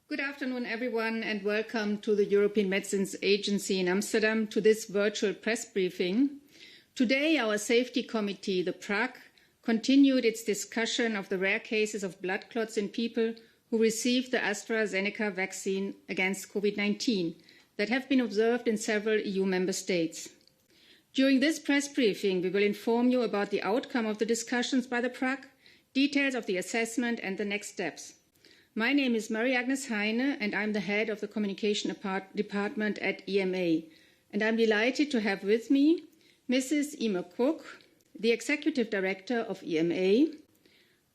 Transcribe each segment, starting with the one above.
Good afternoon, everyone, and welcome to the European Medicines Agency in Amsterdam to this virtual press briefing. Today, our safety committee, the PRAC, continued its discussion of the rare cases of blood clots in people who received the AstraZeneca vaccine against COVID-19 that have been observed in several EU member states. During this press briefing, we will inform you about the outcome of the discussions by the PRAC, details of the assessment and the next steps. My name is Marie-Agnes Heine, and I'm the head of the Communication Department at EMA. And I'm delighted to have with me Mrs. Ime Cook, the Executive Director of EMA,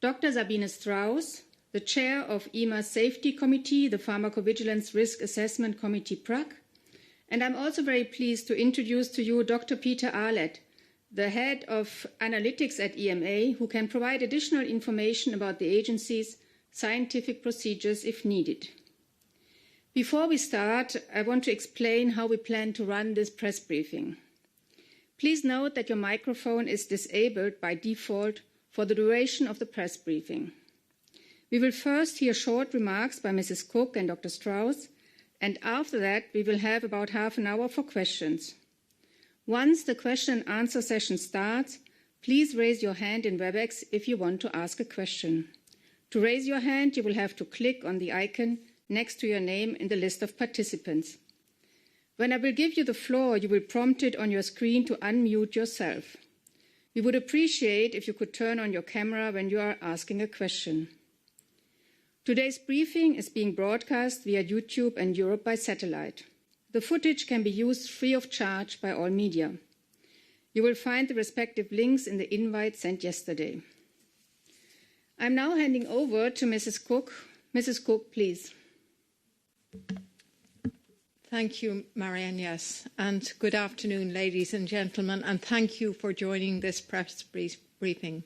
Dr. Sabine Strauss, the Chair of EMA's Safety Committee, the Pharmacovigilance Risk Assessment Committee PRAC. And I'm also very pleased to introduce to you Dr. Peter Arlett, the Head of Analytics at EMA, who can provide additional information about the agency's scientific procedures if needed. Before we start, I want to explain how we plan to run this press briefing. Please note that your microphone is disabled by default for the duration of the press briefing. We will first hear short remarks by Mrs. Cook and Dr. Strauss, and after that we will have about half an hour for questions. Once the question and answer session starts, please raise your hand in WebEx if you want to ask a question. To raise your hand, you will have to click on the icon next to your name in the list of participants. When I will give you the floor, you will be prompted on your screen to unmute yourself. We would appreciate if you could turn on your camera when you are asking a question. Today's briefing is being broadcast via YouTube and Europe by satellite. The footage can be used free of charge by all media. You will find the respective links in the invite sent yesterday. I'm now handing over to Mrs. Cook. Mrs. Cook, please. Thank you, Marie-Agnes, and good afternoon, ladies and gentlemen, and thank you for joining this press briefing.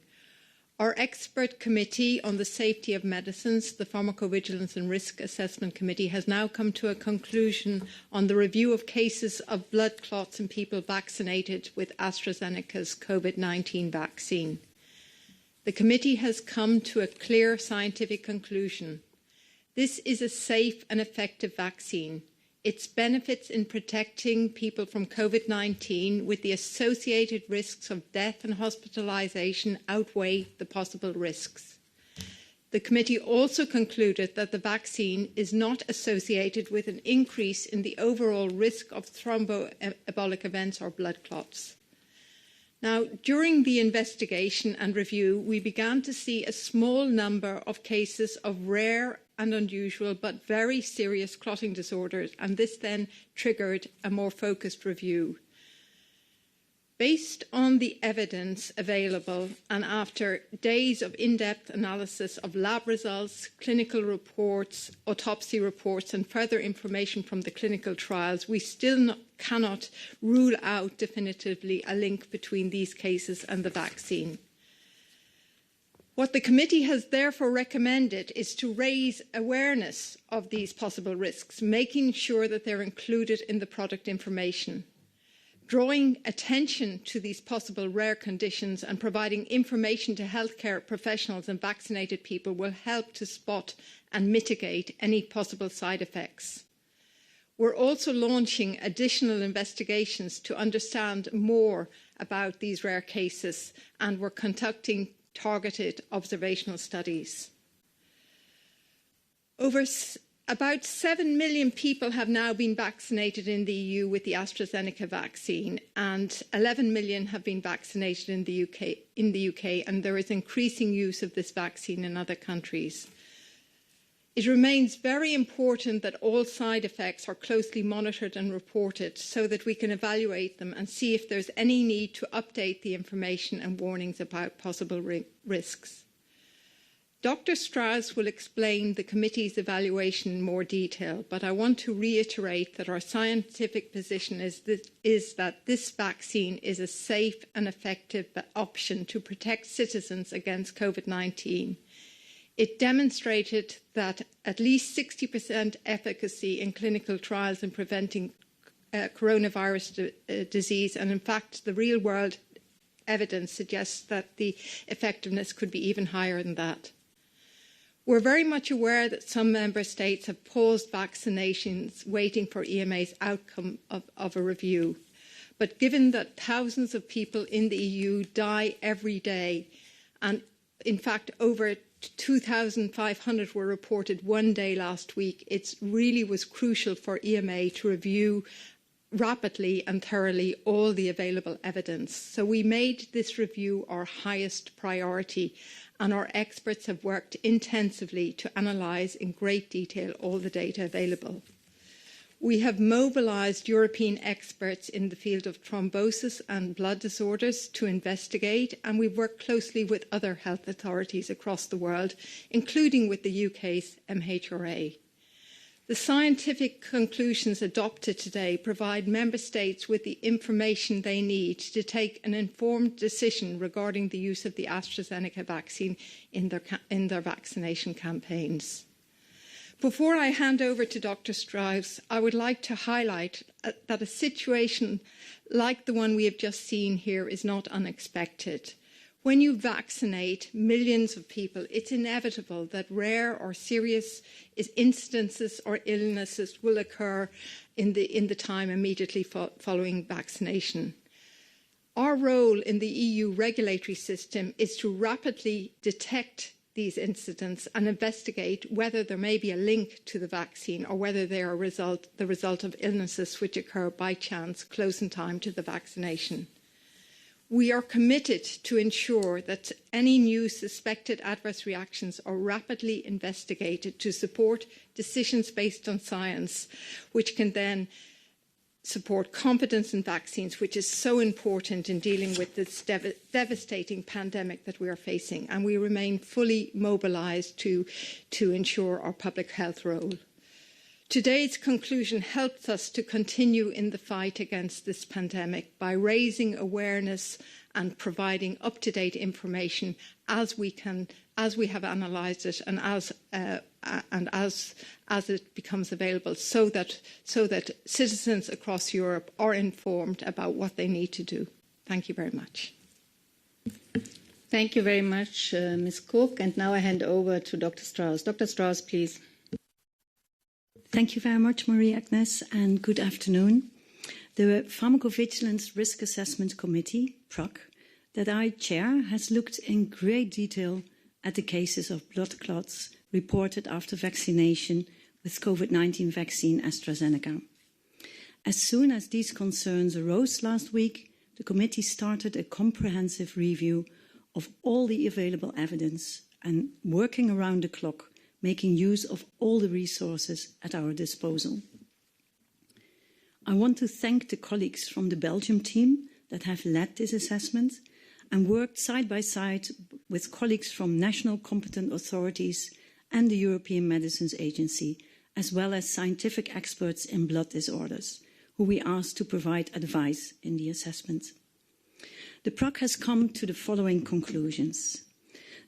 Our expert committee on the safety of medicines, the Pharmacovigilance and Risk Assessment Committee, has now come to a conclusion on the review of cases of blood clots in people vaccinated with AstraZeneca's COVID-19 vaccine. The committee has come to a clear scientific conclusion. This is a safe and effective vaccine. Its benefits in protecting people from COVID-19 with the associated risks of death and hospitalization outweigh the possible risks. The committee also concluded that the vaccine is not associated with an increase in the overall risk of thromboembolic events or blood clots. Now, during the investigation and review, we began to see a small number of cases of rare and unusual but very serious clotting disorders, and this then triggered a more focused review. Based on the evidence available and after days of in-depth analysis of lab results, clinical reports, autopsy reports and further information from the clinical trials, we still cannot rule out definitively a link between these cases and the vaccine. What the committee has therefore recommended is to raise awareness of these possible risks, making sure that they're included in the product information. Drawing attention to these possible rare conditions and providing information to healthcare professionals and vaccinated people will help to spot and mitigate any possible side effects. We're also launching additional investigations to understand more about these rare cases, and we're conducting targeted observational studies. About 7 million people have now been vaccinated in the EU with the AstraZeneca vaccine, and 11 million have been vaccinated in the UK, and there is increasing use of this vaccine in other countries. It remains very important that all side effects are closely monitored and reported so that we can evaluate them and see if there's any need to update the information and warnings about possible risks. Dr. Strauss will explain the committee's evaluation in more detail, but I want to reiterate that our scientific position is that this vaccine is a safe and effective option to protect citizens against COVID-19. It demonstrated that at least 60% efficacy in clinical trials in preventing coronavirus disease, and in fact the real-world evidence suggests that the effectiveness could be even higher than that. We're very much aware that some member states have paused vaccinations waiting for EMA's outcome of a review. But given that thousands of people in the EU die every day, and in fact over 2,500 were reported one day last week, it really was crucial for EMA to review rapidly and thoroughly all the available evidence. So we made this review our highest priority, and our experts have worked intensively to analyse in great detail all the data available. We have mobilised European experts in the field of thrombosis and blood disorders to investigate, and we've worked closely with other health authorities across the world, including with the UK's MHRA. The scientific conclusions adopted today provide Member States with the information they need to take an informed decision regarding the use of the AstraZeneca vaccine in their vaccination campaigns. Before I hand over to Dr. Strauss, I would like to highlight that a situation like the one we have just seen here is not unexpected. When you vaccinate millions of people, it's inevitable that rare or serious instances or illnesses will occur in the time immediately following vaccination. Our role in the EU regulatory system is to rapidly detect these incidents and investigate whether there may be a link to the vaccine or whether they are the result of illnesses which occur by chance close in time to the vaccination. We are committed to ensure that any new suspected adverse reactions are rapidly investigated to support decisions based on science, which can then support confidence in vaccines, which is so important in dealing with this devastating pandemic that we are facing. And we remain fully mobilised to ensure our public health role. Today's conclusion helps us to continue in the fight against this pandemic by raising awareness and providing up-to-date information as we have analysed it and as it becomes available, so that citizens across Europe are informed about what they need to do. Thank you very much. Thank you very much, Ms. Cook. And now I hand over to Dr. Strauss. Dr. Strauss, please. Thank you very much, Marie-Agnes, and good afternoon. The Pharmacovigilance Risk Assessment Committee, PROC, that I chair, has looked in great detail at the cases of blood clots reported after vaccination with COVID-19 vaccine AstraZeneca. As soon as these concerns arose last week, the committee started a comprehensive review of all the available evidence and working around the clock, making use of all the resources at our disposal. I want to thank the colleagues from the Belgium team that have led this assessment and worked side by side with colleagues from national competent authorities and the European Medicines Agency, as well as scientific experts in blood disorders, who we asked to provide advice in the assessment. The PROC has come to the following conclusions.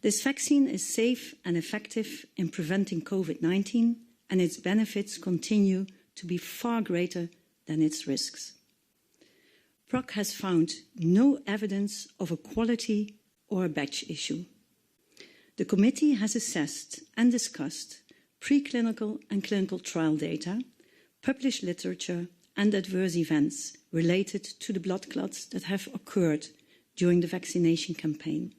This vaccine is safe and effective in preventing COVID-19, and its benefits continue to be far greater than its risks. PROC has found no evidence of a quality or a batch issue. The committee has assessed and discussed preclinical and clinical trial data, published literature, and adverse events related to the blood clots that have occurred during the vaccination campaign,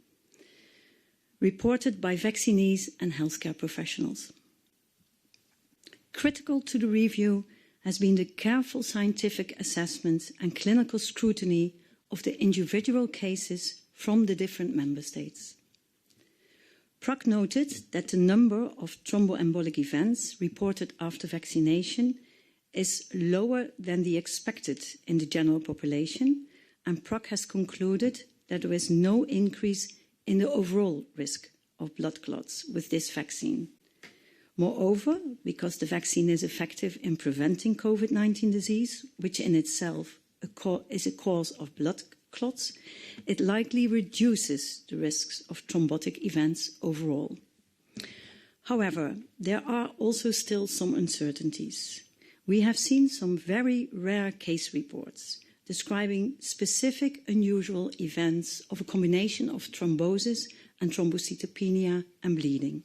reported by vaccinees and healthcare professionals. Critical to the review has been the careful scientific assessment and clinical scrutiny of the individual cases from the different member states. PROC noted that the number of thromboembolic events reported after vaccination is lower than the expected in the general population, and PROC has concluded that there is no increase in the overall risk of blood clots with this vaccine. Moreover, because the vaccine is effective in preventing COVID-19 disease, which in itself is a cause of blood clots, it likely reduces the risks of thrombotic events overall. However, there are also still some uncertainties. We have seen some very rare case reports describing specific unusual events of a combination of thrombosis and thrombocytopenia and bleeding.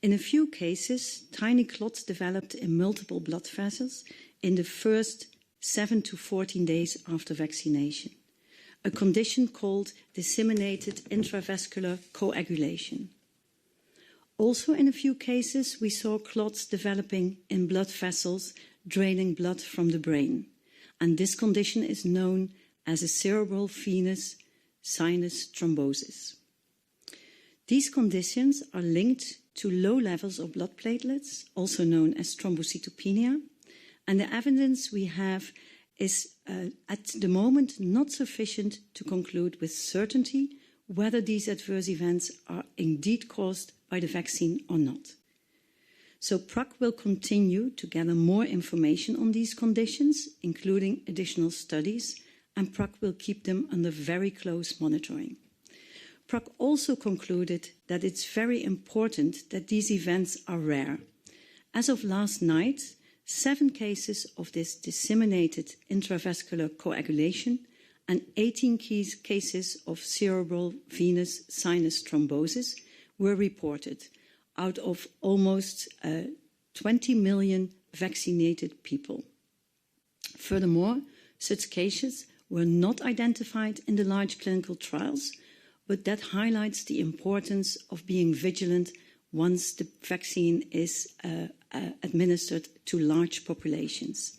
In a few cases, tiny clots developed in multiple blood vessels in the first 7 to 14 days after vaccination, a condition called disseminated intravascular coagulation. Also, in a few cases, we saw clots developing in blood vessels draining blood from the brain, and this condition is known as a cerebral venous sinus thrombosis. These conditions are linked to low levels of blood platelets, also known as thrombocytopenia, and the evidence we have is at the moment not sufficient to conclude with certainty whether these adverse events are indeed caused by the vaccine or not. So PRAC will continue to gather more information on these conditions, including additional studies, and PRAC will keep them under very close monitoring. PRAC also concluded that it's very important that these events are rare. As of last night, 7 cases of this disseminated intravascular coagulation and 18 cases of cerebral venous sinus thrombosis were reported out of almost 20 million vaccinated people. Furthermore, such cases were not identified in the large clinical trials, but that highlights the importance of being vigilant once the vaccine is administered to large populations.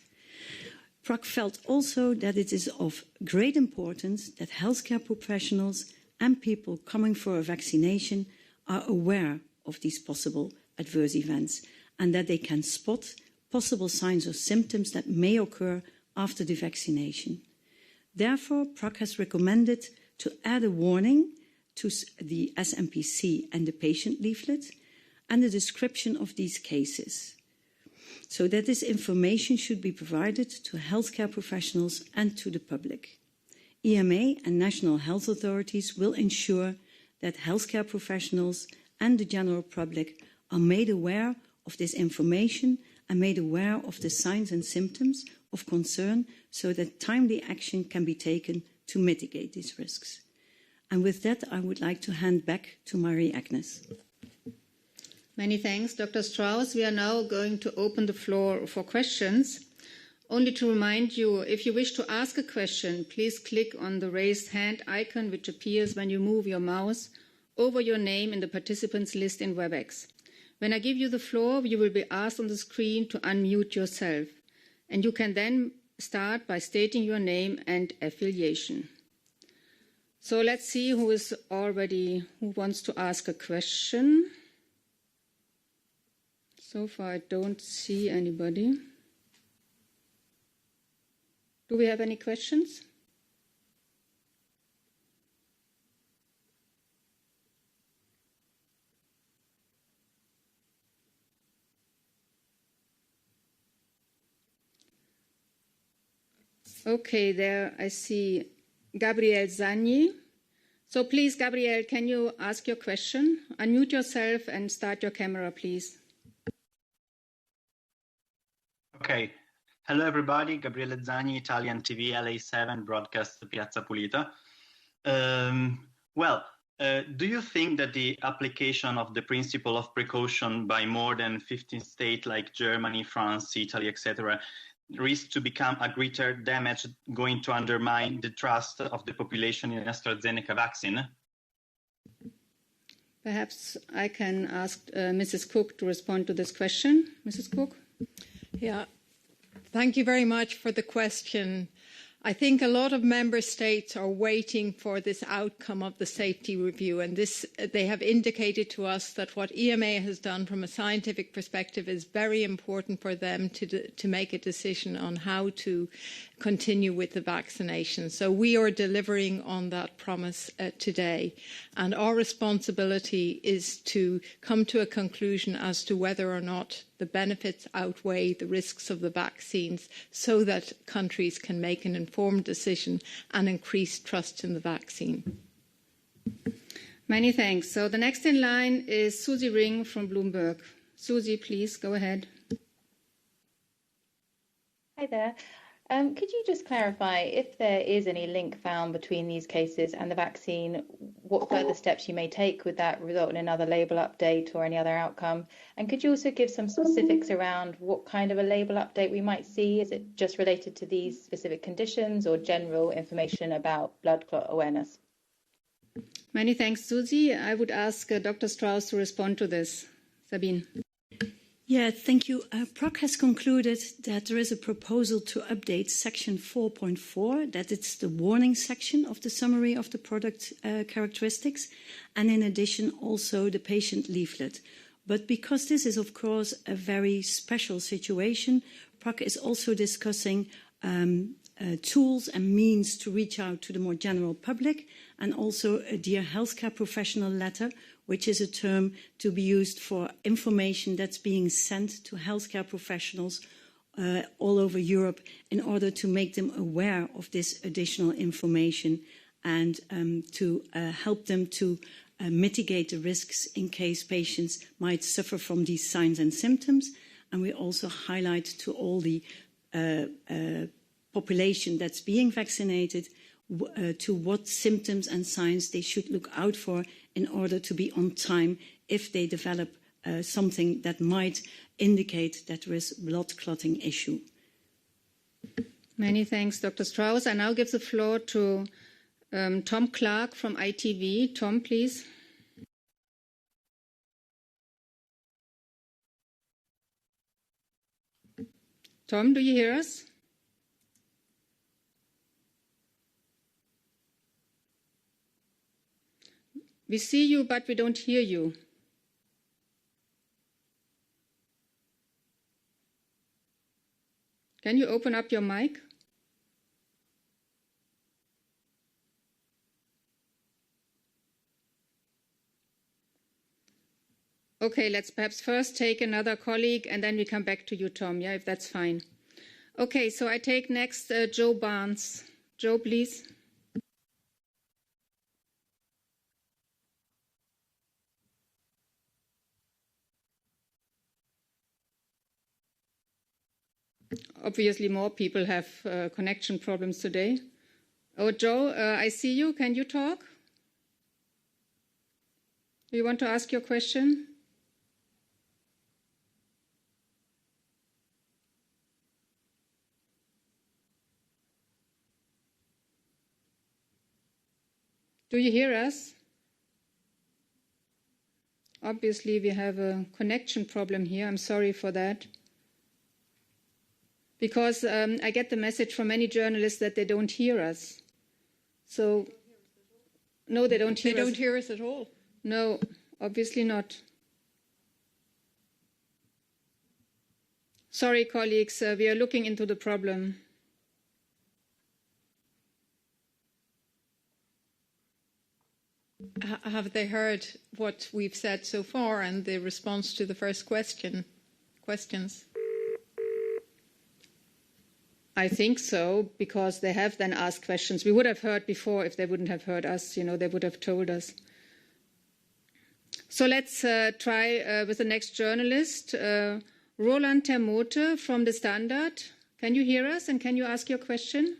PRAC felt also that it is of great importance that healthcare professionals and people coming for a vaccination are aware of these possible adverse events and that they can spot possible signs or symptoms that may occur after the vaccination. Therefore, PRAC has recommended to add a warning to the SMPC and the patient leaflet and a description of these cases, so that this information should be provided to healthcare professionals and to the public. EMA and national health authorities will ensure that healthcare professionals and the general public are made aware of this information and made aware of the signs and symptoms of concern so that timely action can be taken to mitigate these risks. And with that, I would like to hand back to Marie-Agnes. Many thanks, Dr. Strauss. We are now going to open the floor for questions. Only to remind you, if you wish to ask a question, please click on the raised hand icon, which appears when you move your mouse over your name in the participants list in WebEx. When I give you the floor, you will be asked on the screen to unmute yourself, and you can then start by stating your name and affiliation. So let's see who wants to ask a question. So far, I don't see anybody. Do we have any questions? Okay, there I see Gabrielle Zagni. So please, Gabrielle, can you ask your question? Unmute yourself and start your camera, please. Okay. Hello, everybody. Gabriele Zagni, Italian TV, LA7, broadcast Piazza Pulita. Do you think that the application of the principle of precaution by more than 15 states like Germany, France, Italy, etc., risks to become a greater damage, going to undermine the trust of the population in AstraZeneca vaccine? Perhaps I can ask Mrs. Cook to respond to this question. Mrs. Cook? Yeah, thank you very much for the question. I think a lot of member states are waiting for this outcome of the safety review, and they have indicated to us that what EMA has done from a scientific perspective is very important for them to make a decision on how to continue with the vaccination. So we are delivering on that promise today, and our responsibility is to come to a conclusion as to whether or not the benefits outweigh the risks of the vaccines so that countries can make an informed decision and increase trust in the vaccine. Many thanks. So the next in line is Susie Ring from Bloomberg. Susie, please go ahead. Hi there. Could you just clarify if there is any link found between these cases and the vaccine, what further steps you may take? Would that result in another label update or any other outcome? And could you also give some specifics around what kind of a label update we might see? Is it just related to these specific conditions or general information about blood clot awareness? Many thanks, Susie. I would ask Dr. Strauss to respond to this. Sabine. Yeah, thank you. PROC has concluded that there is a proposal to update section 4.4, that it's the warning section of the summary of the product characteristics, and in addition also the patient leaflet. But because this is, of course, a very special situation, PROC is also discussing tools and means to reach out to the more general public, and also a Dear Healthcare Professional letter, which is a term to be used for information that's being sent to healthcare professionals all over Europe in order to make them aware of this additional information and to help them to mitigate the risks in case patients might suffer from these signs and symptoms. And we also highlight to all the population that's being vaccinated to what symptoms and signs they should look out for in order to be on time if they develop something that might indicate that there is blood clotting issue. Many thanks, Dr. Strauss. I now give the floor to Tom Clark from ITV. Tom, please. Tom, do you hear us? We see you, but we don't hear you. Can you open up your mic? Okay, let's perhaps first take another colleague and then we come back to you, Tom, yeah, if that's fine. Okay, so I take next Joe Barnes. Joe, please. Obviously, more people have connection problems today. Oh, Joe, I see you. Can you talk? Do you want to ask your question? Do you hear us? Obviously, we have a connection problem here. I'm sorry for that. Because I get the message from many journalists that they don't hear us. So, no, they don't hear us. They don't hear us at all? No, obviously not. Sorry, colleagues, we are looking into the problem. Have they heard what we've said so far and the response to the first questions? I think so, because they have then asked questions. We would have heard before if they wouldn't have heard us, they would have told us. So let's try with the next journalist, Roland Termote from The Standard. Can you hear us and can you ask your question?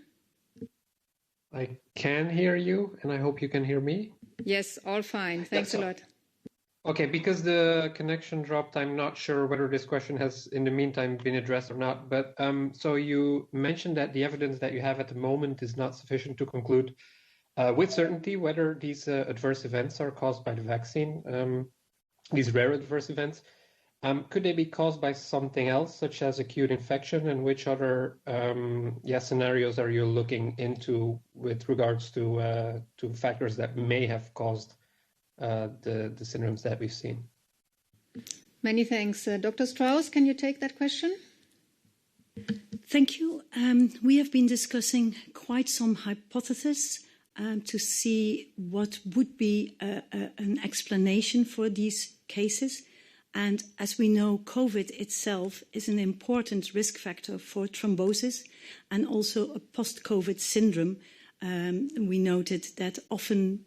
I can hear you, and I hope you can hear me. Yes, all fine. Thanks a lot. Okay, because the connection dropped, I'm not sure whether this question has in the meantime been addressed or not. But so you mentioned that the evidence that you have at the moment is not sufficient to conclude with certainty whether these adverse events are caused by the vaccine, these rare adverse events. Could they be caused by something else, such as acute infection? And which other scenarios are you looking into with regards to factors that may have caused the syndromes that we've seen? Many thanks. Dr. Strauss, can you take that question? Thank you. We have been discussing quite some hypotheses to see what would be an explanation for these cases. And as we know, COVID itself is an important risk factor for thrombosis and also a post-COVID syndrome. We noted that often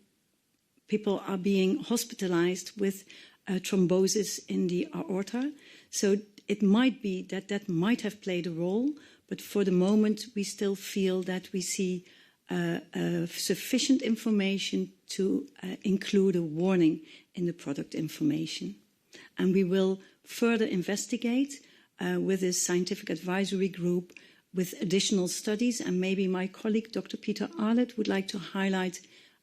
people are being hospitalized with thrombosis in the aorta. So it might be that that might have played a role, but for the moment we still feel that we see sufficient information to include a warning in the product information. And we will further investigate with a scientific advisory group with additional studies, and maybe my colleague Dr. Peter Arlett would like to highlight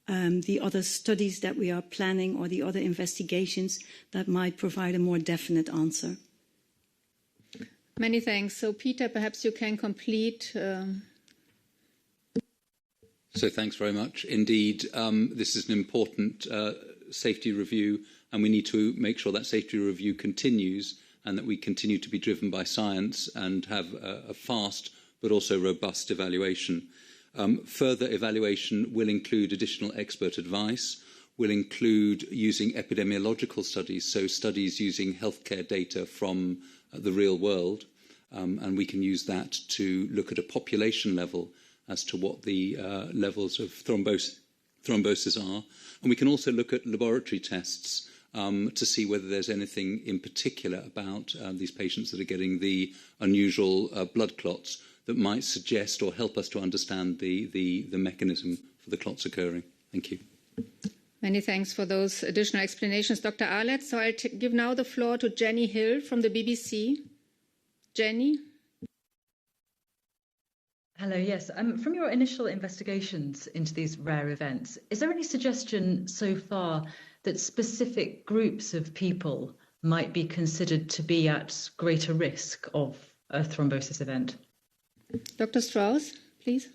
the other studies that we are planning or the other investigations that might provide a more definite answer. Many thanks. So Peter, perhaps you can complete. So thanks very much. Indeed, this is an important safety review, and we need to make sure that safety review continues and that we continue to be driven by science and have a fast but also robust evaluation. Further evaluation will include additional expert advice, will include using epidemiological studies, so studies using healthcare data from the real world, and we can use that to look at a population level as to what the levels of thrombosis are. And we can also look at laboratory tests to see whether there's anything in particular about these patients that are getting the unusual blood clots that might suggest or help us to understand the mechanism for the clots occurring. Thank you. Many thanks for those additional explanations, Dr. Arlett. So I'll give now the floor to Jenny Hill from the BBC. Jenny? Hello, yes. From your initial investigations into these rare events, is there any suggestion so far that specific groups of people might be considered to be at greater risk of a thrombosis event? Dr. Strauss, please.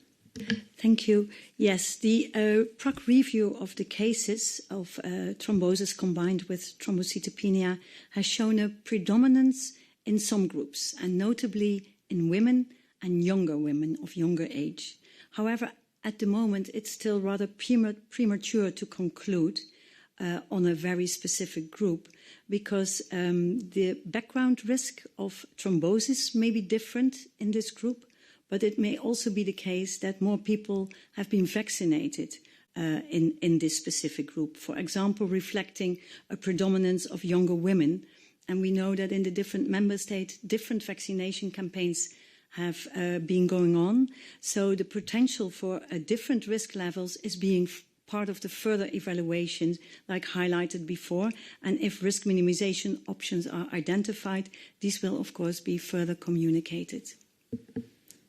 Thank you. Yes, the PROC review of the cases of thrombosis combined with thrombocytopenia has shown a predominance in some groups, and notably in women and younger women of younger age. However, at the moment, it's still rather premature to conclude on a very specific group, because the background risk of thrombosis may be different in this group, but it may also be the case that more people have been vaccinated in this specific group. For example, reflecting a predominance of younger women. And we know that in the different member states, different vaccination campaigns have been going on. So the potential for different risk levels is being part of the further evaluation, like highlighted before. And if risk minimization options are identified, these will, of course, be further communicated.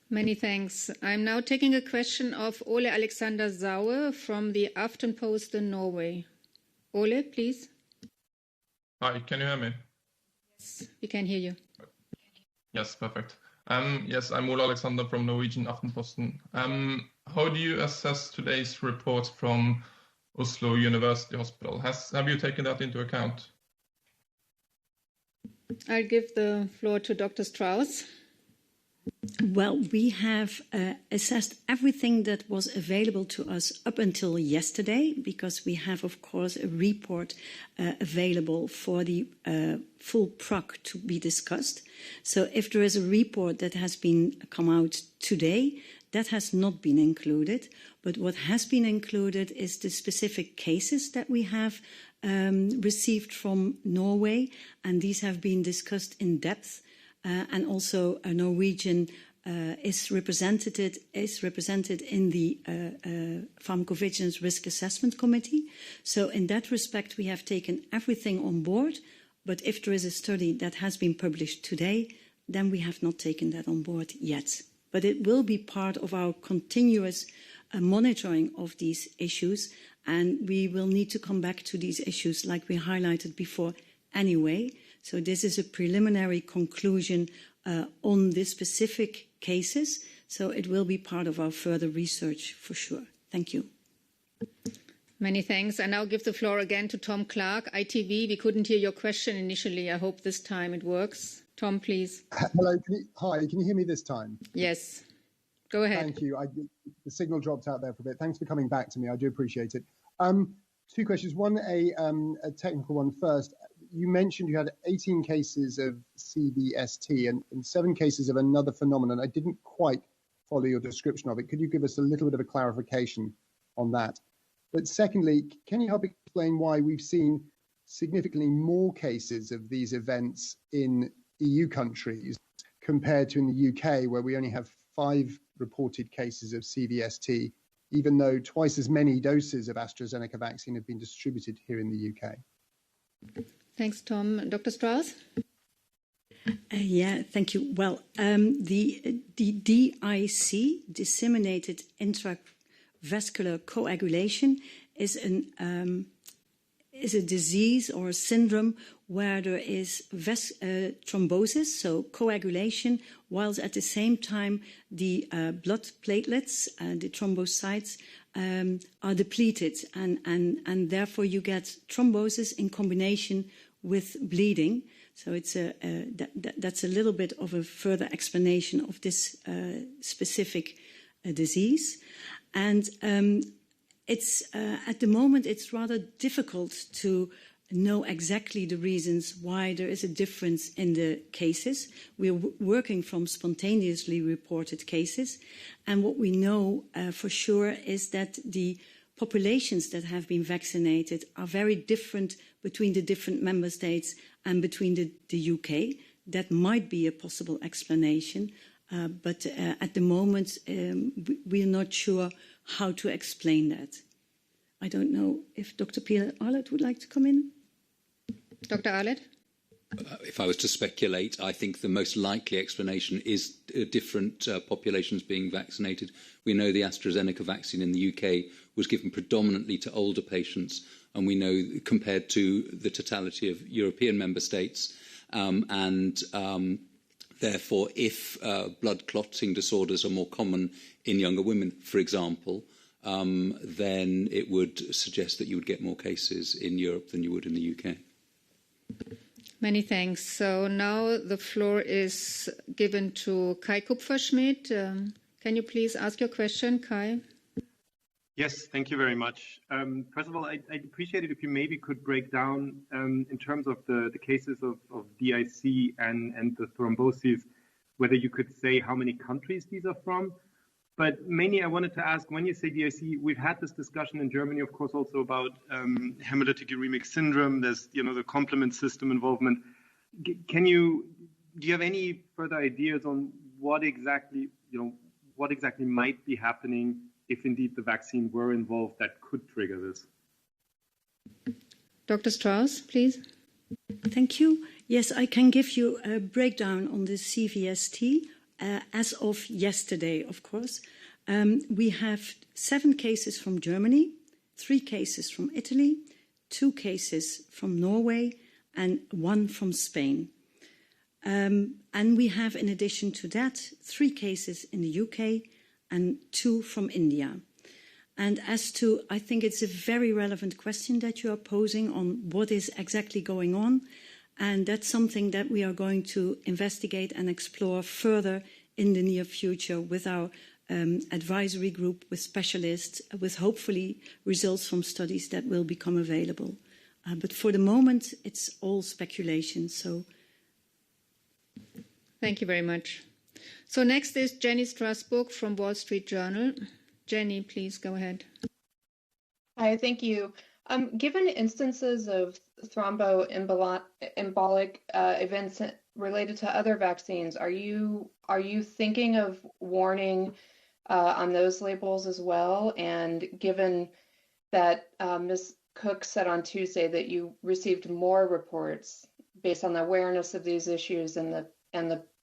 Many thanks. I'm now taking a question of Ole Alexander Sauer from the Aftenposten Norway. Ole, please. Hi, can you hear me? Yes, we can hear you. Yes, perfect. Yes, I'm Ole Alexander from Norwegian Aftenposten. How do you assess today's report from Oslo University Hospital? Have you taken that into account? I'll give the floor to Dr. Strauss. Well, we have assessed everything that was available to us up until yesterday, because we have, of course, a report available for the full PROC to be discussed. So if there is a report that has been come out today, that has not been included. But what has been included is the specific cases that we have received from Norway, and these have been discussed in depth. And also a Norwegian is represented in the Pharmacovigilance Risk Assessment Committee. So in that respect, we have taken everything on board. But if there is a study that has been published today, then we have not taken that on board yet. But it will be part of our continuous monitoring of these issues. And we will need to come back to these issues like we highlighted before anyway. So this is a preliminary conclusion on the specific cases. So it will be part of our further research for sure. Thank you. Many thanks. I now give the floor again to Tom Clark, ITV. We couldn't hear your question initially. I hope this time it works. Tom, please. Hello. Hi. Can you hear me this time? Yes. Go ahead. Thank you. The signal dropped out there for a bit. Thanks for coming back to me. I do appreciate it. Two questions. One, a technical one first. You mentioned you had 18 cases of CVST and 7 cases of another phenomenon. I didn't quite follow your description of it. Could you give us a little bit of a clarification on that? But secondly, can you help explain why we've seen significantly more cases of these events in EU countries compared to in the UK, where we only have 5 reported cases of CVST, even though twice as many doses of AstraZeneca vaccine have been distributed here in the UK. Thanks, Tom. Dr. Strauss? Yeah, thank you. Well, the DIC, disseminated intravascular coagulation, is a disease or a syndrome where there is thrombosis, so coagulation, whilst at the same time the blood platelets, the thrombocytes, are depleted, and therefore you get thrombosis in combination with bleeding. So it's that's a little bit of a further explanation of this specific disease, and it's at the moment it's rather difficult to know exactly the reasons why there is a difference in the cases. We're working from spontaneously reported cases, and what we know for sure is that the populations that have been vaccinated are very different between the different member states and between the UK. That might be a possible explanation, but at the moment we're not sure how to explain that. I don't know if Dr. Pieter Arlet would like to come in. Dr. Arlet? If I was to speculate, I think the most likely explanation is different populations being vaccinated. We know the AstraZeneca vaccine in the UK was given predominantly to older patients, and we know compared to the totality of European member states, therefore if blood clotting disorders are more common in younger women, for example, then it would suggest that you would get more cases in Europe than you would in the UK. Many thanks. So now the floor is given to Kai Kupferschmidt. Can you please ask your question, Kai? Yes, thank you very much. First of all, I'd appreciate it if you maybe could break down in terms of the cases of DIC and the thromboses, whether you could say how many countries these are from. But mainly I wanted to ask, when you say DIC, we've had this discussion in Germany, of course, also about hemolytic uremic syndrome. There's, the complement system involvement. Do you have any further ideas on what exactly might be happening if indeed the vaccine were involved that could trigger this? Dr. Strauss, please. Thank you. Yes, I can give you a breakdown on the CVST. As of yesterday, of course, we have 7 cases from Germany, 3 cases from Italy, 2 cases from Norway, and 1 from Spain. And we have, in addition to that, 3 cases in the UK and 2 from India. And I think it's a very relevant question that you are posing on what is exactly going on. And that's something that we are going to investigate and explore further in the near future with our advisory group, with specialists, with hopefully results from studies that will become available. But for the moment, it's all speculation. So, thank you very much. So next is Jenny Strasbourg from Wall Street Journal. Jenny, please go ahead. Hi, thank you. Given instances of thromboembolic events related to other vaccines, are you thinking of warning on those labels as well? And given that Ms. Cook said on Tuesday that you received more reports based on the awareness of these issues and the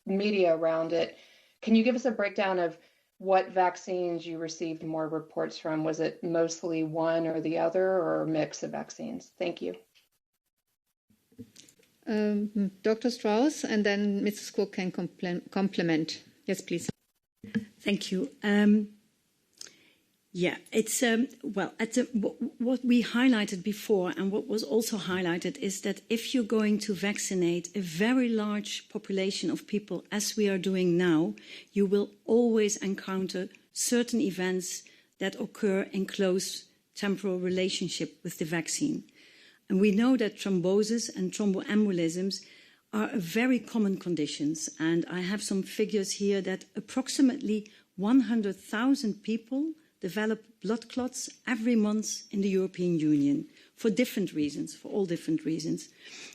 media around it, can you give us a breakdown of what vaccines you received more reports from? Was it mostly one or the other, or a mix of vaccines? Thank you. Dr. Strauss, and then Mrs. Cook can complement. Yes, please. Thank you. Yeah, it's what we highlighted before, and what was also highlighted is that if you're going to vaccinate a very large population of people, as we are doing now, you will always encounter certain events that occur in close temporal relationship with the vaccine. And we know that thrombosis and thromboembolisms are very common conditions. And I have some figures here that approximately 100,000 people develop blood clots every month in the European Union for different reasons, for all different reasons.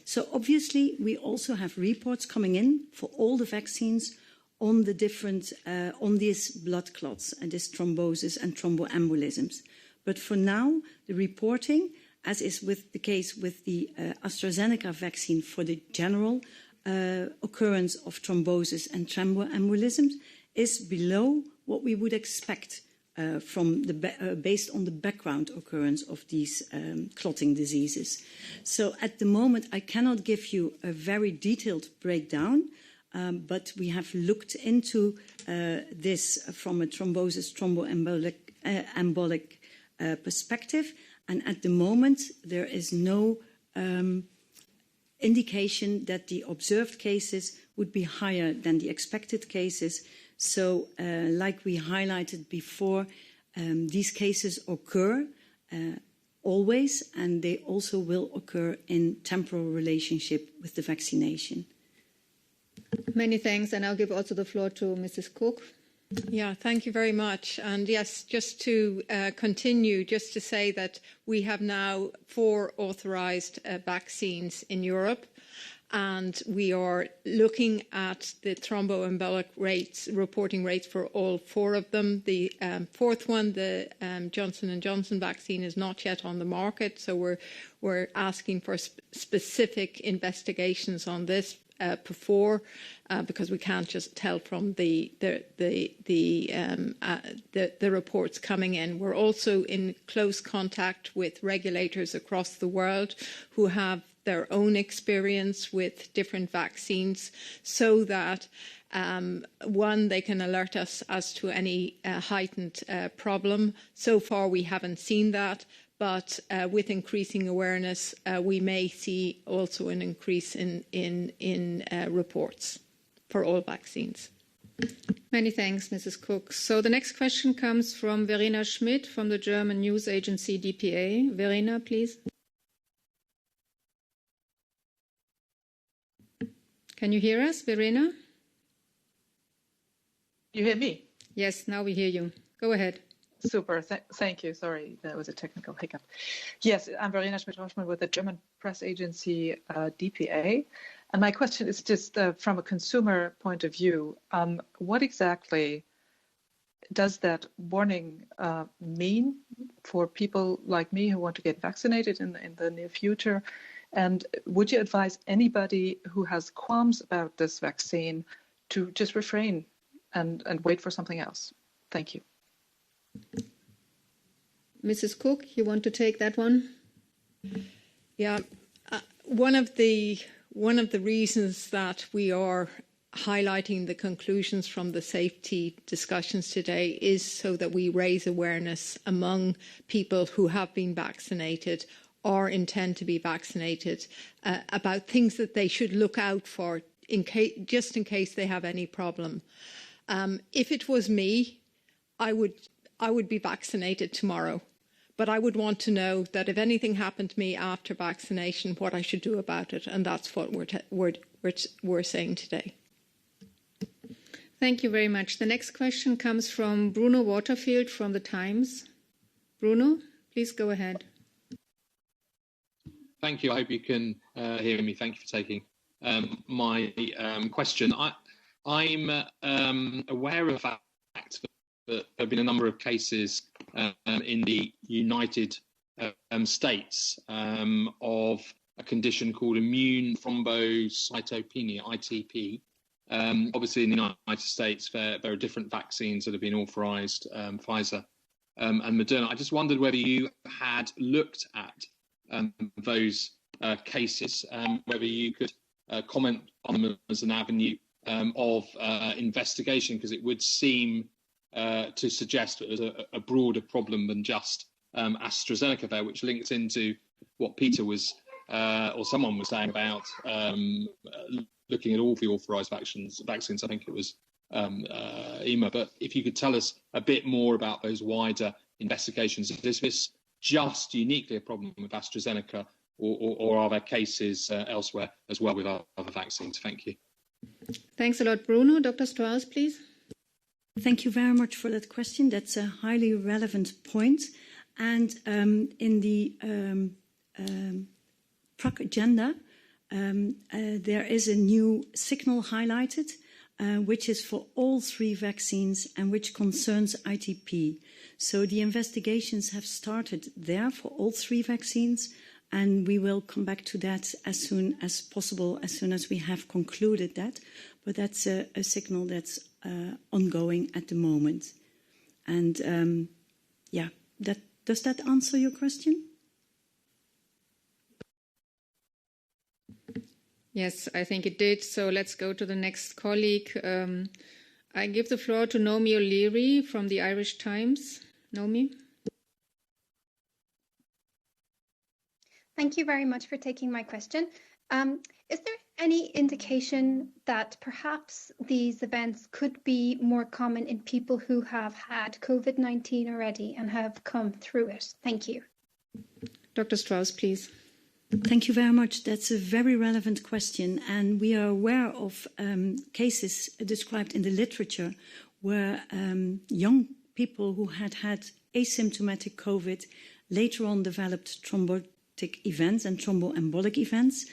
So obviously, we also have reports coming in for all the vaccines on the different, on these blood clots and this thrombosis and thromboembolisms. But for now, the reporting, as is with the case with the AstraZeneca vaccine for the general occurrence of thrombosis and thromboembolisms, is below what we would expect from the based on the background occurrence of these clotting diseases. So at the moment, I cannot give you a very detailed breakdown, but we have looked into this from a thrombosis, thromboembolic perspective, and at the moment, there is no indication that the observed cases would be higher than the expected cases. So, like we highlighted before, these cases occur always, and they also will occur in temporal relationship with the vaccination. Many thanks, and I'll give also the floor to Mrs. Cook. Yeah, thank you very much. And yes, just to continue, just to say that we have now 4 authorised vaccines in Europe, and we are looking at the thromboembolic rates, reporting rates for all 4 of them. The 4th one, the Johnson & Johnson vaccine, is not yet on the market, so we're asking for specific investigations on this before, because we can't just tell from the reports coming in. We're also in close contact with regulators across the world who have their own experience with different vaccines, so that one, they can alert us as to any heightened problem. So far, we haven't seen that. But with increasing awareness, we may see also an increase in reports for all vaccines. Many thanks, Mrs. Cook. So the next question comes from Verena Schmidt from the German news agency dpa. Verena, please. Can you hear us, Verena? You hear me? Yes, now we hear you. Go ahead. Super. Thank you. Sorry, that was a technical hiccup. Yes, I'm Verena Schmidt-Hoschmann with the German press agency dpa. And my question is just from a consumer point of view, what exactly does that warning mean for people like me who want to get vaccinated in the near future? And would you advise anybody who has qualms about this vaccine to just refrain and wait for something else? Thank you. Mrs. Cook, you want to take that one? Yeah, one of the reasons that we are highlighting the conclusions from the safety discussions today is so that we raise awareness among people who have been vaccinated or intend to be vaccinated about things that they should look out for just in case they have any problem. If it was me, I would be vaccinated tomorrow, but I would want to know that if anything happened to me after vaccination, what I should do about it, and that's what we're saying today. Thank you very much. The next question comes from Bruno Waterfield from The Times. Bruno, please go ahead. Thank you. I hope you can hear me. Thank you for taking my question. I'm aware of the fact that there have been a number of cases in the United States of a condition called immune thrombocytopenia, ITP. Obviously, in the United States, there are different vaccines that have been authorised, Pfizer and Moderna. I just wondered whether you had looked at those cases, whether you could comment on them as an avenue of investigation, because it would seem to suggest that there's a broader problem than just AstraZeneca there, which links into what Peter was, or someone was saying about looking at all the authorised vaccines. I think it was EMA. But if you could tell us a bit more about those wider investigations, is this just uniquely a problem with AstraZeneca, or are there cases elsewhere as well with other vaccines? Thank you. Thanks a lot, Bruno. Dr. Strauss, please. Thank you very much for that question. That's a highly relevant point. And in the PROC agenda, there is a new signal highlighted, which is for all 3 vaccines and which concerns ITP. So the investigations have started there for all 3 vaccines, and we will come back to that as soon as possible, as soon as we have concluded that. But that's a signal that's ongoing at the moment. And yeah, does that answer your question? Yes, I think it did. So let's go to the next colleague. I give the floor to Naomi O'Leary from the Irish Times. Naomi. Thank you very much for taking my question. Is there any indication that perhaps these events could be more common in people who have had COVID-19 already and have come through it? Thank you. Dr. Strauss, please. Thank you very much. That's a very relevant question. And we are aware of cases described in the literature where young people who had asymptomatic COVID later on developed thrombotic events and thromboembolic events.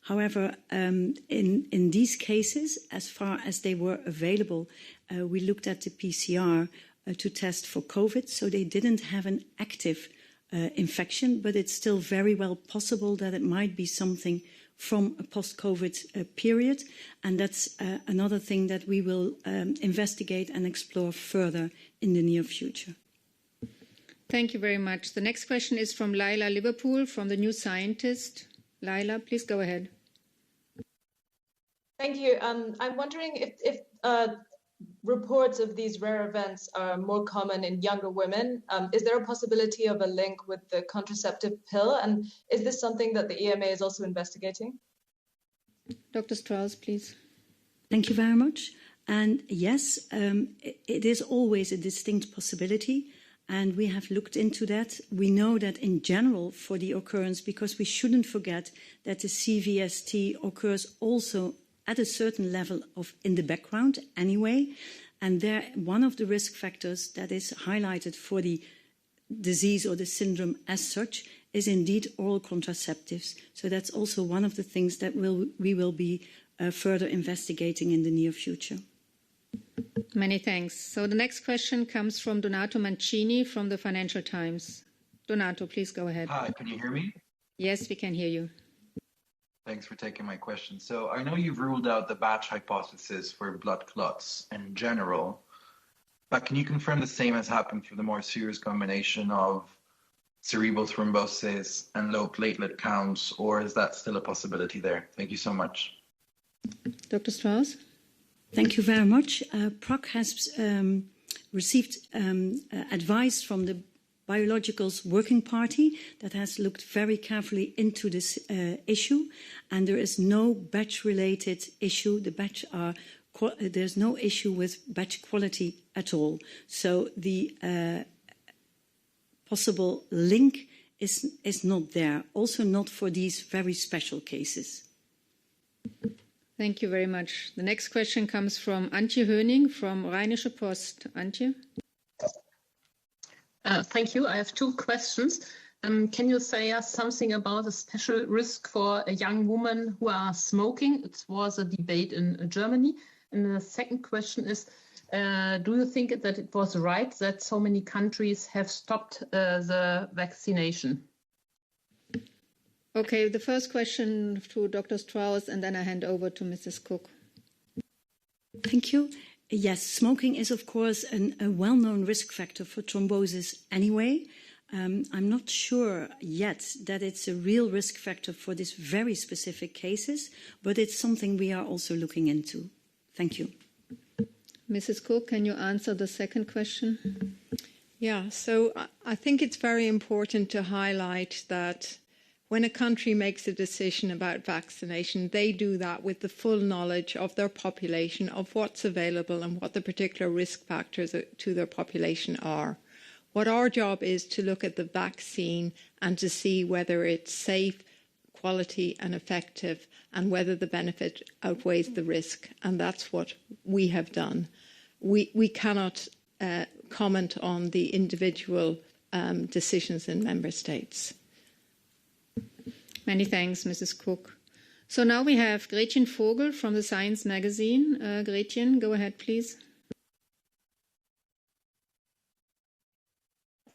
However, in these cases, as far as they were available, we looked at the PCR to test for COVID, so they didn't have an active infection, but it's still very well possible that it might be something from a post-COVID period, and that's another thing that we will investigate and explore further in the near future. Thank you very much. The next question is from Laila Liverpool from the New Scientist. Laila, please go ahead. Thank you. I'm wondering if reports of these rare events are more common in younger women. Is there a possibility of a link with the contraceptive pill? And is this something that the EMA is also investigating? Dr. Strauss, please. Thank you very much. And yes, it is always a distinct possibility. And we have looked into that. We know that in general for the occurrence, because we shouldn't forget that the CVST occurs also at a certain level in the background anyway. And there, one of the risk factors that is highlighted for the disease or the syndrome as such is indeed oral contraceptives. So that's also one of the things that we will be further investigating in the near future. Many thanks. So the next question comes from Donato Mancini from the Financial Times. Donato, please go ahead. Hi, can you hear me? Yes, we can hear you. Thanks for taking my question. So I know you've ruled out the batch hypothesis for blood clots in general, but can you confirm the same has happened for the more serious combination of cerebral thrombosis and low platelet counts, or is that still a possibility there? Thank you so much. Dr. Strauss? Thank you very much. PROC has received advice from the Biologicals Working Party that has looked very carefully into this issue, and there is no batch-related issue. There's no issue with batch quality at all. So the possible link is not there, also not for these very special cases. Thank you very much. The next question comes from Antje Höning from Rheinische Post. Antje? Thank you. I have 2 questions. Can you say us something about a special risk for a young woman who are smoking? It was a debate in Germany. And the second question is, do you think that it was right that so many countries have stopped the vaccination? Okay, the first question to Dr. Strauss, and then I hand over to Mrs. Cook. Thank you. Yes, smoking is, of course, a well-known risk factor for thrombosis anyway. I'm not sure yet that it's a real risk factor for these very specific cases, but it's something we are also looking into. Thank you. Mrs. Cook, can you answer the second question? Yeah, so I think it's very important to highlight that when a country makes a decision about vaccination, they do that with the full knowledge of their population, of what's available and what the particular risk factors to their population are. What our job is to look at the vaccine and to see whether it's safe, quality and effective, and whether the benefit outweighs the risk. And that's what we have done. We cannot comment on the individual decisions in member states. Many thanks, Mrs. Cook. So now we have Gretchen Vogel from the Science magazine. Gretchen, go ahead, please.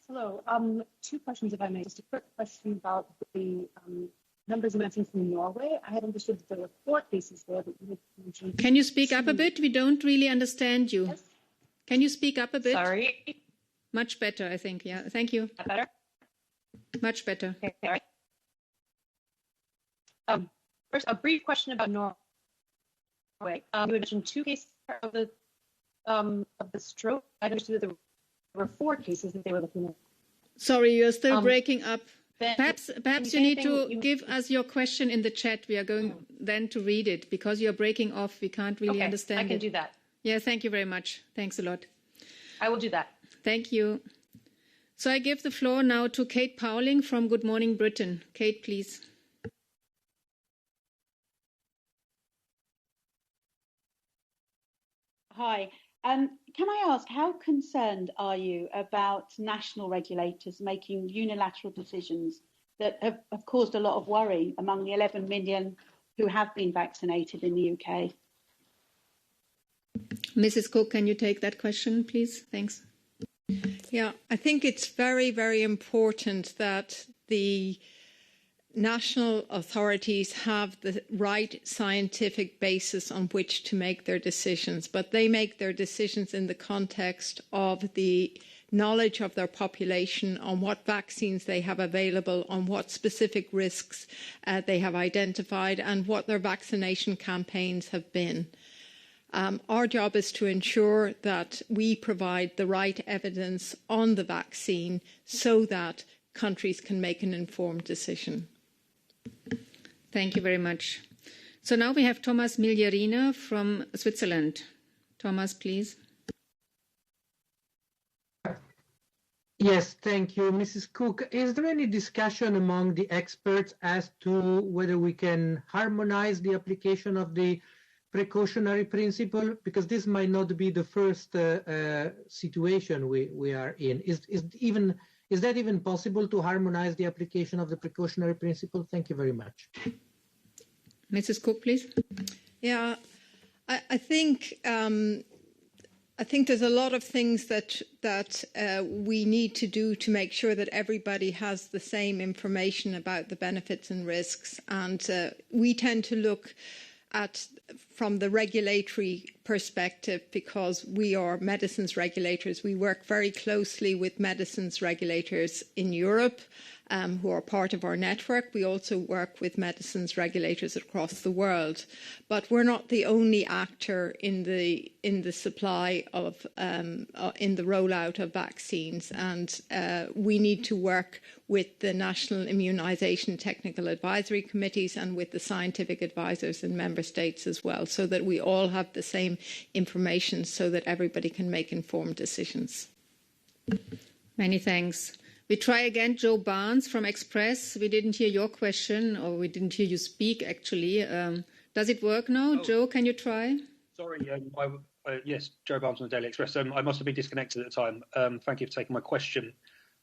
Hello. Two questions, if I may. Just a quick question about the numbers you mentioned from Norway. I had understood that there were 4 cases there, but you had mentioned... Can you speak up a bit? We don't really understand you. Yes. Can you speak up a bit? Sorry. Much better, I think. Yeah, thank you. Better? Much better. Okay. First, a brief question about Norway. You mentioned 2 cases of the stroke. I understood that there were 4 cases that they were looking at. Sorry, you're still breaking up. Ben, Perhaps you need to give us your question in the chat. We are going then to read it because you're breaking off. We can't really understand it. I can do that. Yeah, thank you very much. Thanks a lot. I will do that. Thank you. So I give the floor now to Kate Powling from Good Morning Britain. Kate, please. Hi. Can I ask, how concerned are you about national regulators making unilateral decisions that have caused a lot of worry among the 11 million who have been vaccinated in the UK? Mrs. Cook, can you take that question, please? Thanks. Yeah, I think it's very, very important that the national authorities have the right scientific basis on which to make their decisions, but they make their decisions in the context of the knowledge of their population on what vaccines they have available, on what specific risks they have identified, and what their vaccination campaigns have been. Our job is to ensure that we provide the right evidence on the vaccine so that countries can make an informed decision. Thank you very much. So now we have Thomas Migliarina from Switzerland. Thomas, please. Yes, thank you. Mrs. Cook, is there any discussion among the experts as to whether we can harmonize the application of the precautionary principle? Because this might not be the first situation we are in. Is that even possible to harmonize the application of the precautionary principle? Thank you very much. Mrs. Cook, please. Yeah, I think there's a lot of things that we need to do to make sure that everybody has the same information about the benefits and risks. And we tend to look at from the regulatory perspective because we are medicines regulators. We work very closely with medicines regulators in Europe who are part of our network. We also work with medicines regulators across the world. But we're not the only actor in the supply of in the rollout of vaccines, and we need to work with the national immunisation technical advisory committees and with the scientific advisors in member states as well, so that we all have the same information so that everybody can make informed decisions. Many thanks. We try again, Joe Barnes from Express. We didn't hear your question, or we didn't hear you speak, actually. Does it work now? Oh. Joe, can you try? Sorry, yes, Joe Barnes from the Daily Express. I must have been disconnected at the time. Thank you for taking my question.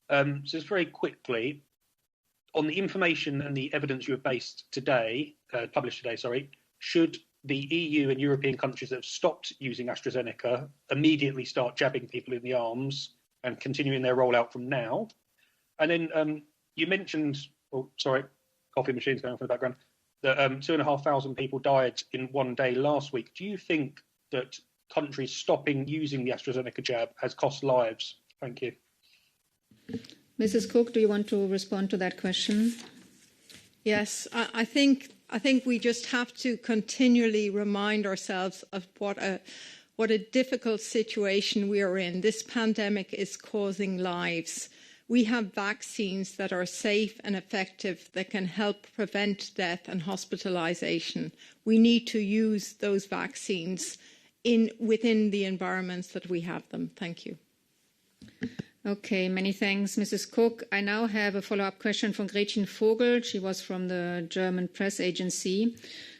So just very quickly, on the information and the evidence you have based today, published today, sorry, should the EU and European countries that have stopped using AstraZeneca immediately start jabbing people in the arms and continuing their rollout from now? And then you mentioned, oh, sorry, coffee machines going off in the background, that 2,500 people died in one day last week. Do you think that countries stopping using the AstraZeneca jab has cost lives? Thank you. Mrs. Cook, do you want to respond to that question? Yes, I think we just have to continually remind ourselves of what a difficult situation we are in. This pandemic is causing lives. We have vaccines that are safe and effective that can help prevent death and hospitalisation. We need to use those vaccines within the environments that we have them. Thank you. Okay, many thanks, Mrs. Cook. I now have a follow-up question from Gretchen Vogel. She was from the German press agency.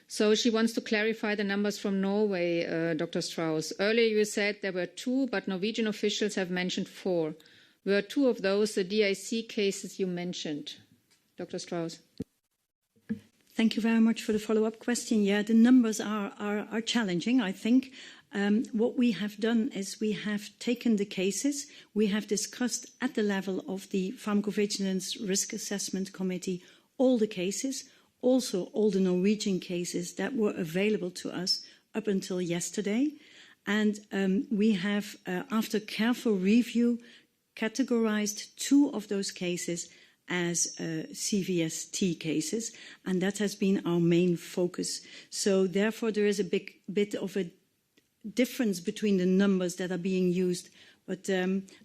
So she wants to clarify the numbers from Norway, Dr. Strauss. Earlier you said there were 2, but Norwegian officials have mentioned 4. Were 2 of those the DIC cases you mentioned, Dr. Strauss? Thank you very much for the follow-up question. Yeah, the numbers are challenging, I think. What we have done is we have taken the cases, we have discussed at the level of the Pharmacovigilance Risk Assessment Committee all the cases, also all the Norwegian cases that were available to us up until yesterday. And we have, after careful review, categorized 2 of those cases as CVST cases, and that has been our main focus. So therefore there is a big bit of a difference between the numbers that are being used, but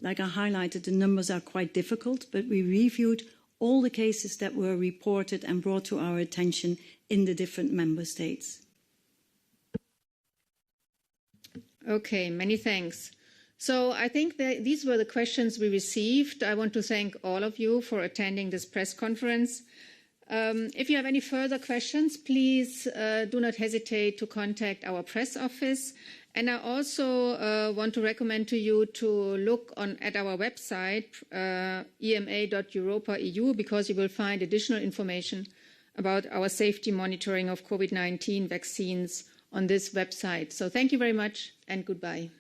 like I highlighted, the numbers are quite difficult, but we reviewed all the cases that were reported and brought to our attention in the different member states. Okay, many thanks. So I think that these were the questions we received. I want to thank all of you for attending this press conference. If you have any further questions, please do not hesitate to contact our press office. And I also want to recommend to you to look at our website, ema.europa.eu, because you will find additional information about our safety monitoring of COVID-19 vaccines on this website. So thank you very much and goodbye.